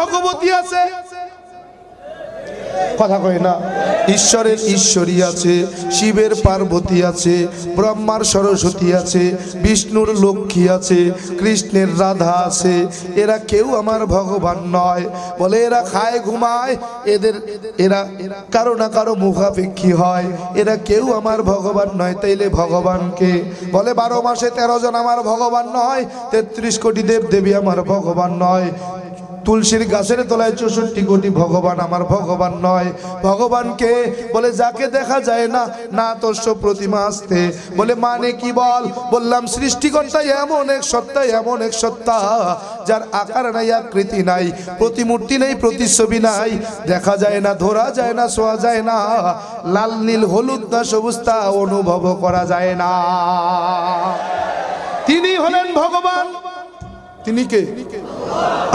ভগবতী আছে, কথা কয় না। ঈশ্বরের ঈশ্বরী আছে, শিবের পার্বতী আছে, ব্রহ্মার সরস্বতী আছে, বিষ্ণুর লক্ষ্মী আছে, কৃষ্ণের রাধা আছে। এরা কেউ আমার ভগবান নয়। বলে এরা খায় ঘুমায়, এরা কারো না কারো মুখাপেক্ষী হয়, এরা কেউ আমার ভগবান নয়। তাইলে ভগবানকে বলে 12 মাসে 13 জন আমার ভগবান নয়, 33 কোটি দেব দেবী আমার ভগবান নয়, তুলসীর গাছের তলায় 64 কোটি ভগবান আমার ভগবান নয়। ভগবানকে বলে যাকে দেখা যায় না, না তস্য প্রতিমা আসতে। বলে মানে কি বল? বললাম সৃষ্টিকর্তা এমন এক সত্তা, এমন এক সত্তা যার আকার নাই, আকৃতি নাই, প্রতিমূর্তি নেই, প্রতিছবি নাই, দেখা যায় না, ধরা যায় না, ছোঁয়া যায় না, লাল নীল হলুদ না সবুজ তা অনুভব করা যায় না। তিনি হলেন ভগবান। তিনি কে?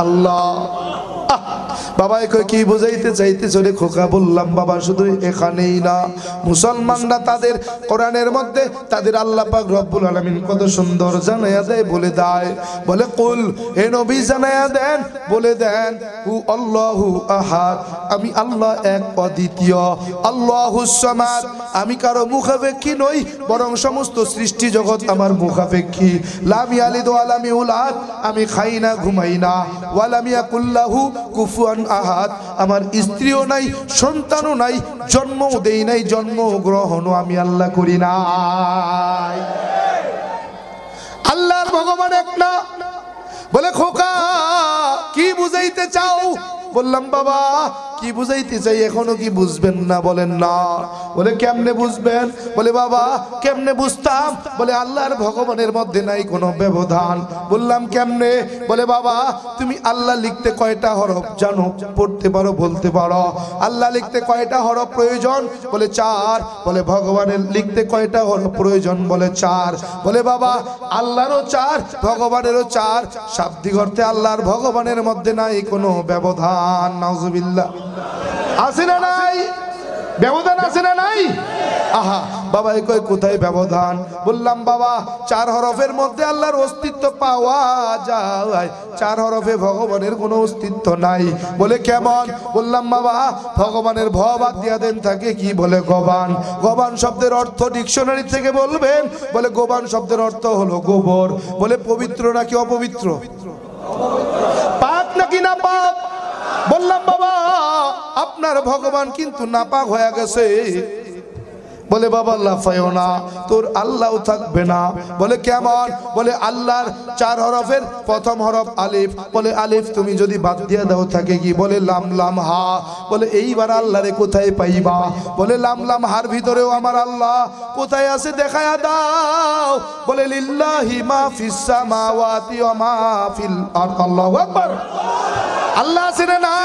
আল্লাহ। বাবা কি বুঝাইতে চাইতেছ রে খোকা? বললাম বাবা শুধু এখানেই না, মুসলমানরা তাদের কোরআনের মধ্যে তাদের আল্লাহ পাক রব্বুল আলামিন কত সুন্দর জানায়া দেয়, বলে দেয়, বলে কুল, হে নবী জানায়া দেন, বলে দেন হু আল্লাহু আহাদ, আমি আল্লাহ এক অদ্বিতীয়, আল্লাহুস সামাদ, আমি কারো মুখাপেক্ষী নই, বরং সমস্ত সৃষ্টি জগৎ আমার মুখাপেক্ষী। লাম ইয়ালিদ ওয়া লাম ইউলাদ, আমি খাই না, ঘুমাই না, ওয়া লাম ইয়াকুল লাহু কুফুয়ান আহাদ, আমার স্ত্রীও নাই, সন্তানও নাই, জন্মও দেই নাই, জন্ম গ্রহণও আমি আল্লাহ করি নাই। আল্লাহর ভগবান এক না। বলে খোকা কি বুঝাইতে চাও? বললাম বাবা কি বুঝাইতে চাই, এখনো কি বুঝবেন না? বলেন না। বলে কেমনে বুঝবেন? বলে বাবা কেমনে বুঝতাম? বলে আল্লাহর ভগবানের মধ্যে নাই কোনো ব্যবধান। বললাম কেমনে? বলে বাবা তুমি আল্লাহ লিখতে কয়টা হরফ জানো? পড়তে পারো, বলতে পারো? আল্লাহ লিখতে কয়টা হরফ প্রয়োজন? বলে 4। বলে ভগবানের লিখতে কয়টা হরফ প্রয়োজন? বলে 4। বলে বাবা আল্লাহরও 4, ভগবানেরও 4, শাব্দিক অর্থে আল্লাহর ভগবানের মধ্যে নাই কোনো ব্যবধান। নাউজুবিল্লাহ। আছে না নাই? ব্যবধান আছে না নাই? আহা বাবা কই কোথায় ব্যবধান? বললাম বাবা 4 হরফের মধ্যে আল্লাহর অস্তিত্ব পাওয়া যায়, 4 হরফে ভগবানের কোনো অস্তিত্ব নাই। বলে কেমন? বললাম বাবা ভগবানের ভ বাদ দিয়া দেন থাকে কি? বলে গবান। গবান শব্দের অর্থ ডিকশনারি থেকে বলবেন। বলে গোবান শব্দের অর্থ হলো গোবর। বলে পবিত্র নাকি অপবিত্র? পাক নাকি না পাক? বললাম বাবা আপনার ভগবান কিন্তু নাপাক হয়ে গেছে। বলে বাবা লাফায়ও না, তোর আল্লাহ থাকবে না। বলে কেমন? বলে আল্লাহর 4 হরফের প্রথম হরফ আলিফ। বলে আলিফ তুমি যদি বাদ দিয়ে দাও থাকে কি? বলে লাম লাম হা। বলে এইবার আল্লাহরে কোথায় পাইবা? বলে লাম লাম হার ভিতরেও আমার আল্লাহ কোথায় আছে দেখায়া দাও। বলে লিল্লাহি মা ফিস সামাওয়াতি ওয়া মা ফিল আরদ। আল্লাহু আকবার। আল্লাহ আছে না?